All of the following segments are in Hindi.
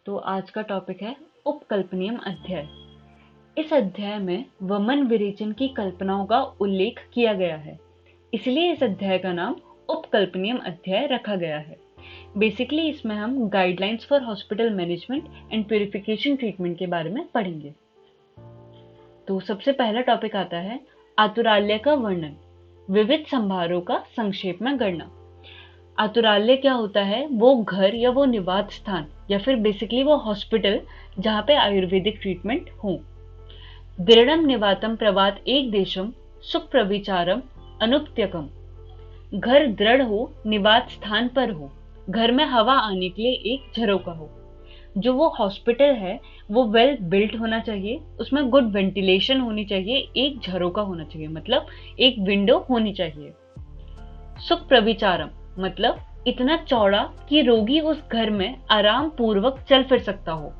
तो आज का टॉपिक है उपकल्पनीय अध्याय। इस अध्याय में वमन विरेचन की कल्पनाओं का उल्लेख किया गया है, इसलिए इस अध्याय का नाम उपकल्पनीय अध्याय रखा गया है। बेसिकली इसमें हम guidelines for hospital management and purification treatment के बारे में पढ़ेंगे। तो सबसे पहला टॉपिक आता है आतुरालय का वर्णन, विविध संभारों का संक्षेप में गणना। आतुरालय क्या होता है? वो घर या वो निवास स्थान या फिर बेसिकली वो हॉस्पिटल जहाँ पे आयुर्वेदिक ट्रीटमेंट हो। दृढ़म निवातम प्रवात एक देशम सुप्रविचारम अनुप्त्यकम। घर दृढ़ हो, निवास स्थान पर हो, घर में हवा आने के लिए एक झरोका हो। जो वो हॉस्पिटल है वो वेल बिल्ट होना चाहिए, उसमें गुड वेंटिलेशन होनी चाहिए, एक झरोका होना चाहिए मतलब एक विंडो होनी चाहिए। सुप्रविचारम मतलब इतना चौड़ा कि रोगी उस घर में आराम पूर्वक चल फिर सकता हो,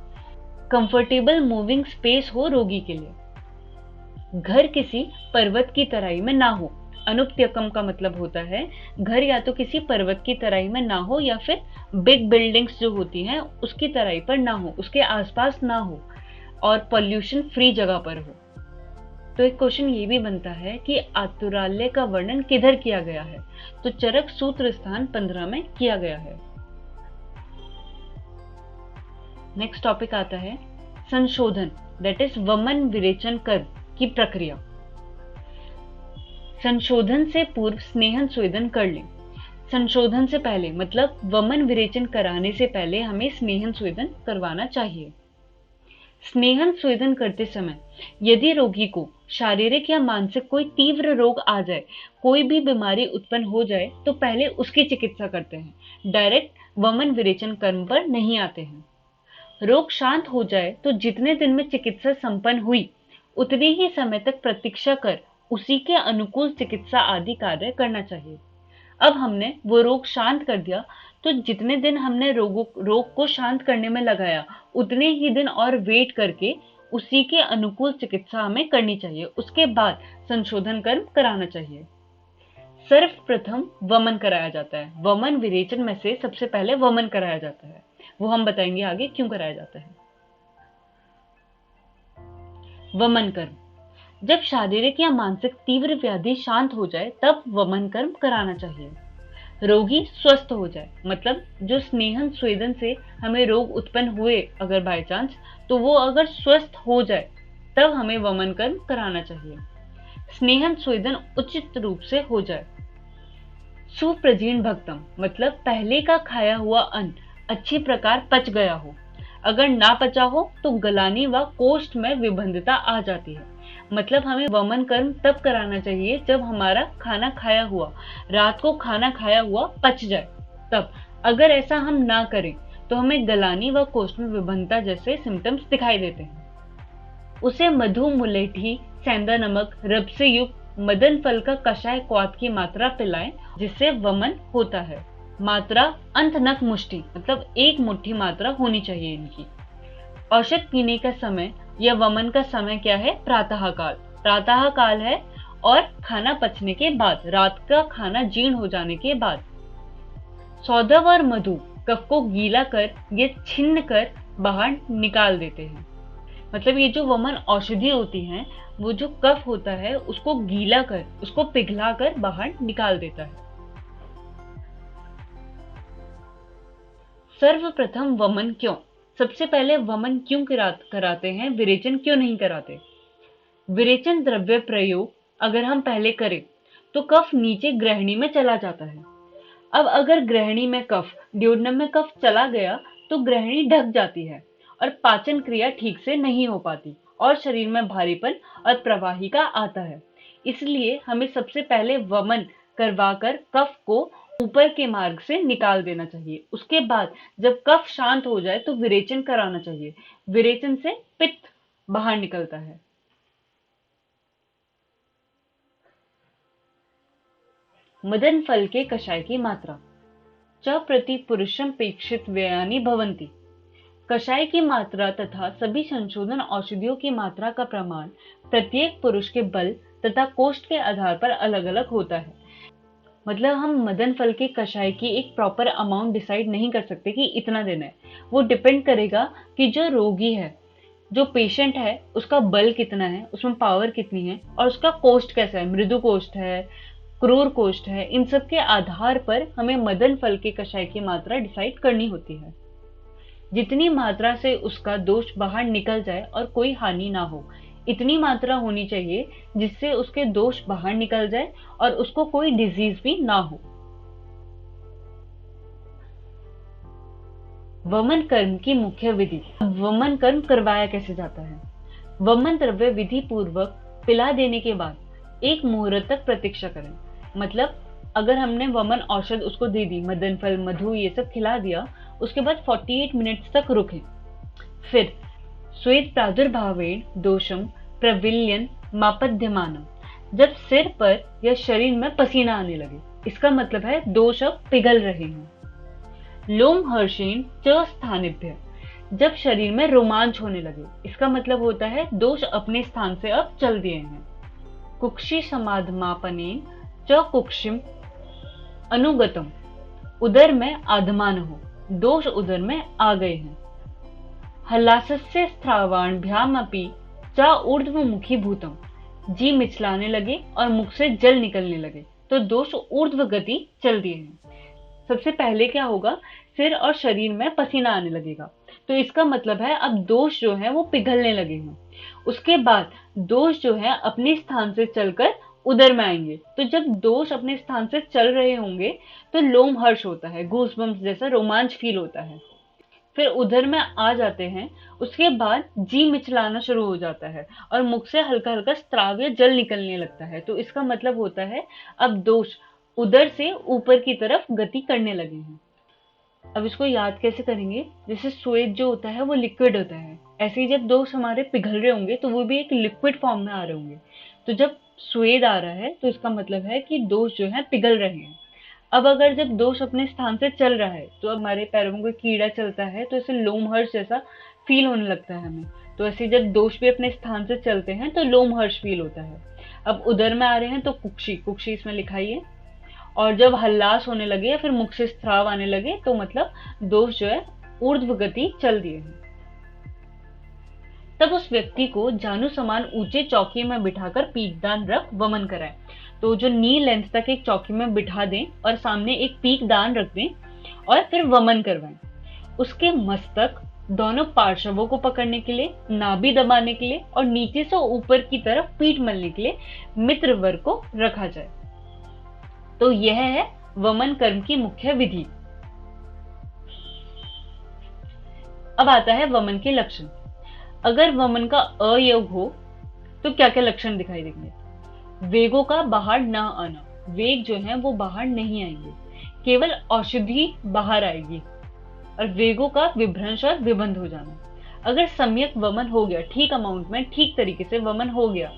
कंफर्टेबल मूविंग स्पेस हो रोगी के लिए। घर किसी पर्वत की तराई में ना हो। अनुप्त्यकम का मतलब होता है घर या तो किसी पर्वत की तराई में ना हो या फिर बिग बिल्डिंग्स जो होती हैं उसकी तराई पर ना हो, उसके आसपास ना हो और पॉल्यूशन फ्री जगह पर हो। तो एक क्वेश्चन ये भी बनता है कि आतुरालय का वर्णन किधर किया गया है? तो चरक सूत्र स्थान 15 में किया गया है। नेक्स्ट टॉपिक आता है संशोधन, दैट इज वमन विरेचन कर्म की प्रक्रिया। संशोधन से पूर्व स्नेहन स्वेदन कर लें। संशोधन से पहले मतलब वमन विरेचन कराने से पहले हमें स्नेहन स्वेदन करवाना चाहिए। स्नेहन स्वेदन करते समय यदि रोगी को शारीरिक या मानसिक कोई तीव्र रोग आ जाए, कोई भी बीमारी उत्पन्न हो जाए, तो पहले उसकी चिकित्सा करते हैं, डायरेक्ट वमन विरेचन कर्म पर नहीं आते हैं। रोग शांत हो जाए तो जितने दिन में चिकित्सा संपन्न हुई उतने ही समय तक प्रतीक्षा कर उसी के अनुकूल चिकित्सा आदि कार्य करना चाहिए। अब हमने वो रोग शांत कर दिया, तो जितने दिन हमने रोग को शांत करने में लगाया उतने ही दिन और वेट करके उसी के अनुकूल चिकित्सा हमें करनी चाहिए। उसके बाद संशोधन कर्म कराना चाहिए। सर्वप्रथम वमन कराया जाता है। वमन विरेचन में से सबसे पहले वमन कराया जाता है, वो हम बताएंगे आगे क्यों कराया जाता है। वमन कर्म, जब शारीरिक या मानसिक तीव्र व्याधि शांत हो जाए तब वमन कर्म कराना चाहिए। रोगी स्वस्थ हो जाए मतलब जो स्नेहन स्वेदन से हमें रोग उत्पन्न हुए अगर बाय चांस, तो वो अगर स्वस्थ हो जाए तब हमें वमन कर्म कराना चाहिए। स्नेहन स्वेदन उचित रूप से हो जाए। सुप्रजीर्ण भक्तम मतलब पहले का खाया हुआ अन्न अच्छी प्रकार पच गया हो। अगर ना पचा हो तो गलानी व कोष्ठ में विबंधता आ जाती है। मतलब हमें वमन कर्म तब कराना चाहिए जब हमारा खाना खाया हुआ, रात को खाना खाया हुआ पच जाए तब। अगर ऐसा हम ना करें तो हमें गलानी व कोष्ठ में विबंधता जैसे सिम्टम्स दिखाई देते हैं। उसे मधु, मुलेठी, सेंधा नमक, रब से युक्त मदन फल का कषाय क्वाथ की मात्रा पिलाएं, जिससे वमन होता है। मात्रा अंतनक मुष्टि मतलब एक मुट्ठी मात्रा होनी चाहिए इनकी। औषध पीने का समय या वमन का समय क्या है? प्रातः काल। प्रातः काल है और खाना पचने के बाद, रात का खाना जीर्ण हो जाने के बाद। सौदव और मधु कफ को गीला कर या छिन्न कर बाहर निकाल देते हैं। मतलब ये जो वमन औषधि होती हैं वो जो कफ होता है उसको गीला कर, उसको पिघला कर बाहर निकाल देता है। सर्वप्रथम वमन क्यों? सबसे पहले वमन क्यों कराते हैं, विरेचन क्यों नहीं कराते? विरेचन द्रव्य प्रयोग अगर हम पहले करें तो कफ नीचे ग्रहणी में चला जाता है। अब अगर ग्रहणी में कफ, ड्यूोडेनम में कफ चला गया तो ग्रहणी ढक जाती है और पाचन क्रिया ठीक से नहीं हो पाती और शरीर में भारीपन और प्रवाहिका आता है। इसलिए हमें सबसे पहले वमन करवाकर कफ को ऊपर के मार्ग से निकाल देना चाहिए। उसके बाद जब कफ शांत हो जाए तो विरेचन कराना चाहिए। विरेचन से पित्त बाहर निकलता है। मदन फल के कषाय की मात्रा च प्रति पुरुषम पेक्षित व्ययानी भवंती। कषाय की मात्रा तथा सभी संशोधन औषधियों की मात्रा का प्रमाण प्रत्येक पुरुष के बल तथा कोष्ठ के आधार पर अलग अलग होता है। मतलब हम मदन फल के कषाय की एक प्रॉपर अमाउंट डिसाइड नहीं कर सकते कि इतना देना है। वो डिपेंड करेगा कि जो रोगी है, जो पेशेंट है, उसका बल कितना है, उसमें पावर कितनी है और उसका कोष्ठ कैसा है, मृदु कोष्ठ है, क्रूर कोष्ठ है। इन सब के आधार पर हमें मदन फल के कषाय की मात्रा डिसाइड करनी होती है। जितनी मात्रा से उसका दोष बाहर निकल जाए और कोई हानि ना हो, इतनी मात्रा होनी चाहिए जिससे उसके दोष बाहर निकल जाए और उसको कोई डिजीज भी ना हो। वमन कर्म की मुख्य विधि। वमन कर्म करवाया कैसे जाता है? वमन द्रव्य विधि पूर्वक पिला देने के बाद 1 मुहूर्त तक प्रतीक्षा करें। मतलब अगर हमने वमन औषध उसको दे दी, मदन फल, मधु ये सब खिला दिया, उसके बाद 48 मिनट्स तक रुकें। फिर स्वेद प्रादुर्भावेन दोषम प्रविल्यन मापद्यमानम, जब सिर पर या शरीर में पसीना आने लगे, इसका मतलब है दोष अब पिघल रहे हैं। लोम हर्षेन च स्थानेभ्य, जब शरीर में रोमांच होने लगे, इसका मतलब होता है दोष अपने स्थान से अब चल दिए हैं। कुक्षी समाधमापनेन च कुक्षिम अनुगतम, उदर में आधमान हो, दोष उदर में आ गए हैं। हलासस्य स्त्रावाणभ्याम अपि च ऊर्ध्वमुखी भूतम, जी मिचलाने लगे और मुख से जल निकलने लगे, तो दोष ऊर्ध्व गति चल दिए हैं। सबसे पहले क्या होगा, सिर और शरीर में पसीना आने लगेगा, तो इसका मतलब है अब दोष जो है वो पिघलने लगे हैं। उसके बाद दोष जो है अपने स्थान से चलकर उदर में आएंगे। तो जब दोष अपने स्थान से चल रहे होंगे तो लोम हर्ष होता है, गूज़बम्प्स जैसा रोमांच फील होता है। फिर उधर में आ जाते हैं, उसके बाद जी मिचलाना शुरू हो जाता है और मुख से हल्का हल्का स्त्राव या जल निकलने लगता है। तो इसका मतलब होता है अब दोष उदर से ऊपर की तरफ गति करने लगे हैं। अब इसको याद कैसे करेंगे? जैसे स्वेद जो होता है वो लिक्विड होता है, ऐसे ही जब दोष हमारे पिघल रहे होंगे तो वो भी एक लिक्विड फॉर्म में आ रहे होंगे। तो जब स्वेद आ रहा है तो इसका मतलब है कि दोष जो है पिघल रहे हैं। अब अगर जब दोष अपने स्थान से चल रहा है तो हमारे पैरों में कोई कीड़ा चलता है तो ऐसे लोमहर्ष जैसा फील होने लगता है हमें। तो ऐसे जब दोष भी अपने स्थान से चलते हैं तो लोमहर्ष फील होता है। अब उदर में आ रहे हैं तो कुक्षी, कुक्षी इसमें लिखाई है। और जब हल्लास होने लगे या फिर मुख से स्त्राव आने लगे तो मतलब दोष जो है ऊर्ध्व गति चल दिए हैं। तब उस व्यक्ति को जानु समान ऊंचे चौकी में बिठाकर पीठदान रख वमन कराएं। तो जो नी लेंथ तक एक चौकी में बिठा दें और सामने एक पीक दान रख दें और फिर वमन करवाएं। उसके मस्तक, दोनों पार्श्वों को पकड़ने के लिए, नाभि दबाने के लिए और नीचे से ऊपर की तरफ पीठ मलने के लिए मित्र वर्ग को रखा जाए। तो यह है वमन कर्म की मुख्य विधि। अब आता है वमन के लक्षण। अगर वमन का अयोग हो तो क्या क्या लक्षण दिखाई देंगे? वेगों का बाहर ना आना, वेग जो है वो बाहर नहीं आएंगे, केवल औषधि बाहर आएगी। और वेगों का विभ्रंश और विबंध हो जाना। अगर सम्यक वमन हो गया, ठीक अमाउंट में ठीक तरीके से वमन हो गया,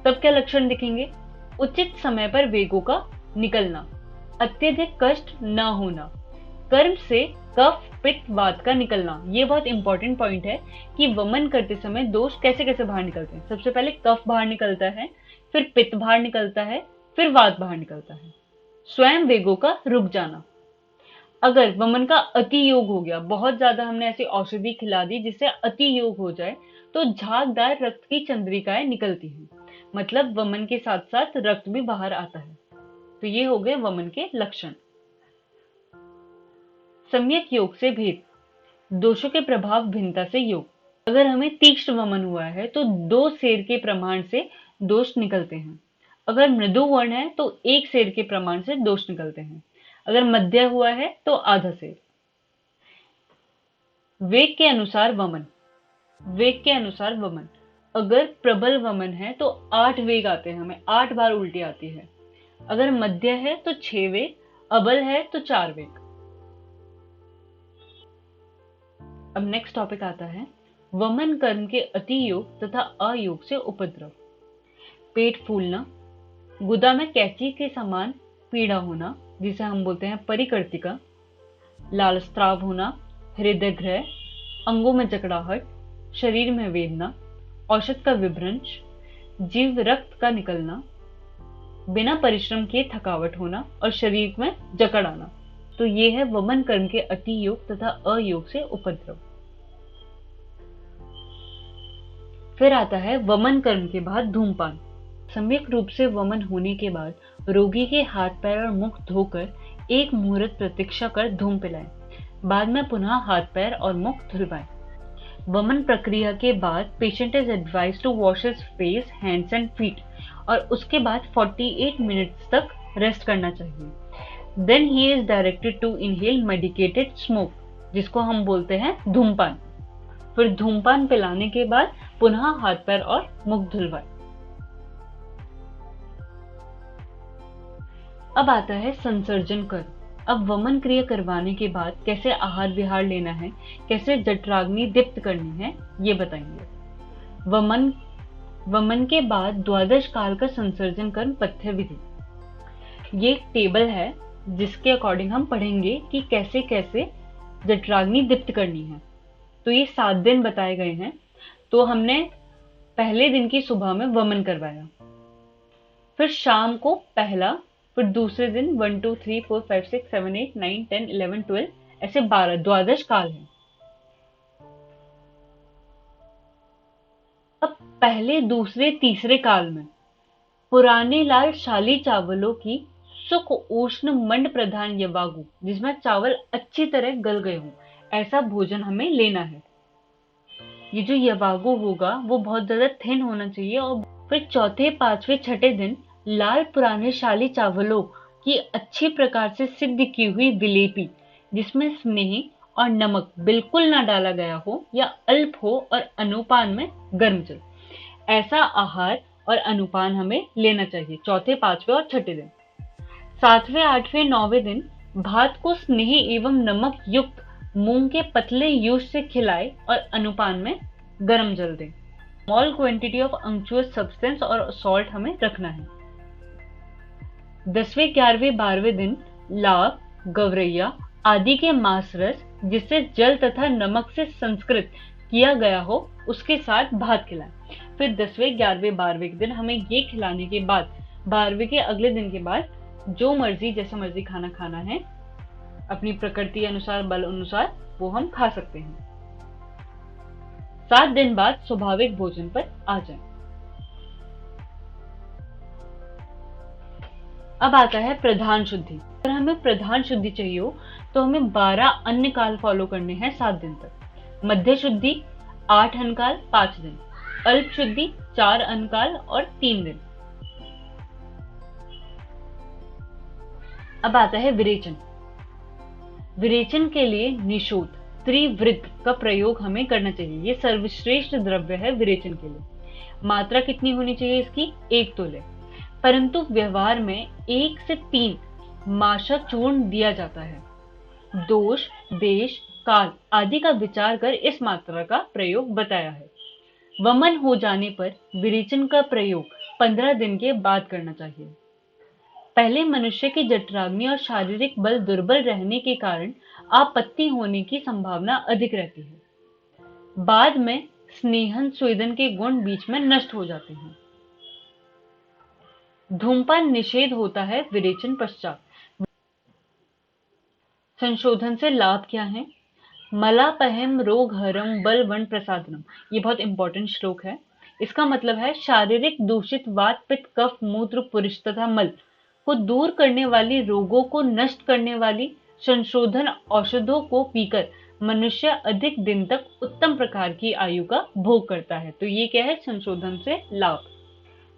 तब क्या लक्षण दिखेंगे? उचित समय पर वेगों का निकलना, अत्यधिक कष्ट न होना, कर्म से कफ पित्त वात का निकलना। ये बहुत इंपॉर्टेंट पॉइंट है कि वमन करते समय दोष कैसे कैसे बाहर निकलते हैं। सबसे पहले कफ बाहर निकलता है, फिर पित्त बाहर निकलता है, फिर वात बाहर निकलता है। स्वयं वेगों का रुक जाना। अगर वमन का अति योग हो गया, बहुत ज्यादा हमने ऐसी औषधि खिला दी जिससे अति योग हो जाए, तो झागदार रक्त की चंद्रिकाएं निकलती हैं, मतलब वमन के साथ साथ रक्त भी बाहर आता है। तो ये हो गए वमन के लक्षण। सम्यक योग से भेद, दोषों के प्रभाव भिन्नता से योग। अगर हमें तीक्ष्ण वमन हुआ है तो 2 सेर के प्रमाण से दोष निकलते हैं। अगर मृदु वर्ण है तो 1 सेर के प्रमाण से दोष निकलते हैं। अगर मध्य हुआ है तो आधा सेर। वेग के अनुसार वमन, वेग के अनुसार वमन। अगर प्रबल वमन है तो 8 वेग आते हैं, हमें 8 बार उल्टी आती है। अगर मध्य है तो 6 वेग, अबल है तो 4 वेग। अब नेक्स्ट टॉपिक आता है वमन कर्म के अति योग तथा अयोग से उपद्रव। पेट फूलना, गुदा में कैंची के समान पीड़ा होना जिसे हम बोलते हैं परिकर्तिका, लाल स्त्राव होना, हृदय ग्रह, अंगों में जकड़ाहट, शरीर में वेदना, औषध का विभ्रंश, जीव रक्त का निकलना, बिना परिश्रम किए थकावट होना और शरीर में जकड़ आना। तो ये है वमन कर्म के अति योग तथा अयोग से उपद्रव। फिर आता है वमन कर्म के बाद धूमपान। सम्यक रूप से वमन होने के बाद रोगी के हाथ पैर और मुख धोकर एक मुहूर्त प्रतीक्षा कर धूम पिलाएं। बाद में पुनः हाथ पैर और मुख धुलवाएं। वमन प्रक्रिया के बाद patient is advised to wash his face, hands and feet और उसके बाद 48 मिनट्स तक रेस्ट करना चाहिए। Then he is directed to inhale medicated smoke, जिसको हम बोलते हैं धूमपान। फिर धूमपान पिलाने के बाद पुनः हाथ पैर और मुख धुलवाएं। अब आता है संसर्जन कर्म। अब वमन क्रिया करवाने के बाद कैसे आहार विहार लेना है, कैसे जठराग्नि दीप्त करनी है, ये बताएंगे। वमन के द्वादश द्वादश काल का संसर्जन कर्म पथ्य विधि। ये एक टेबल है जिसके अकॉर्डिंग हम पढ़ेंगे कि कैसे कैसे जठराग्नि दीप्त करनी है। तो ये 7 दिन बताए गए हैं। तो हमने पहले दिन की सुबह में वमन करवाया, फिर शाम को पहला, फिर दूसरे दिन 1 2 3 4 5 6 7 8 9 10 11 12 ऐसे 12 द्वादश काल है। अब पहले, दूसरे, तीसरे काल में पुराने लाल शाली चावलों की सुख उष्ण मंड प्रधान यवागु, जिसमें चावल अच्छी तरह गल गए हों, ऐसा भोजन हमें लेना है। ये जो यवागु होगा वो बहुत ज्यादा थिन होना चाहिए। और फिर चौथे, पांचवें, छठे दिन लाल पुराने शाली चावलों की अच्छी प्रकार से सिद्ध की हुई विलेपी, जिसमें स्नेह और नमक बिल्कुल ना डाला गया हो या अल्प हो, और अनुपान में गर्म जल, ऐसा आहार और अनुपान हमें लेना चाहिए चौथे, पांचवें और छठे दिन। 7वें, 8वें, 9वें दिन भात को स्नेह एवं नमक युक्त मूंग के पतले यूज से खिलाए और अनुपान में गर्म जल दें। Small quantity of unctuous substance और सॉल्ट हमें रखना है। 10वें, 11वें, 12वें दिन लाव, गवरैया आदि के मांस रस, जिसे जल तथा नमक से संस्कृत किया गया हो, उसके साथ भात खिलाएं। फिर 10वें, 11वें, 12वें के दिन हमें ये खिलाने के बाद 12वें के अगले दिन के बाद जो मर्जी, जैसा मर्जी खाना खाना है, अपनी प्रकृति अनुसार, बल अनुसार वो हम खा सकते हैं। 7 दिन बाद स्वाभाविक भोजन पर आ जाएं। अब आता है प्रधान शुद्धि। अगर हमें प्रधान शुद्धि चाहिए हो तो हमें 12 अन्य काल फॉलो करने हैं 7 दिन तक। मध्य शुद्धि 8 अन्नकाल 5 दिन, अल्प शुद्धि 4 अन्नकाल और 3 दिन। अब आता है विरेचन। विरेचन के लिए निषोध त्रिवृत का प्रयोग हमें करना चाहिए। ये सर्वश्रेष्ठ द्रव्य है विरेचन के लिए। मात्रा कितनी होनी चाहिए इसकी? 1 तोले। परंतु व्यवहार में 1 से 3 माशा चूर्ण दिया जाता है। दोष, देश, काल आदि का विचार कर इस मात्रा का प्रयोग बताया है। वमन हो जाने पर विरेचन का प्रयोग 15 दिन के बाद करना चाहिए। पहले मनुष्य की जठराग्नि और शारीरिक बल दुर्बल रहने के कारण आपत्ति होने की संभावना अधिक रहती है। बाद में स्नेहन स्वेदन के गुण बीच में नष्ट हो जाते हैं। धूमपान निषेध होता है विरेचन पश्चात। संशोधन से लाभ क्या है? मलापहम रोग हरम बल वन प्रसादनम। ये बहुत इंपॉर्टेंट श्लोक है। इसका मतलब है शारीरिक दूषित वात, पित्त, कफ, मूत्र, पुरुष तथा मल को दूर करने वाली, रोगों को नष्ट करने वाली संशोधन औषधों को पीकर मनुष्य अधिक दिन तक उत्तम प्रकार की आयु का भोग करता है। तो ये क्या है? संशोधन से लाभ।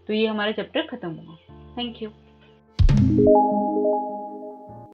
तो ये हमारा चैप्टर खत्म हुआ। Thank you.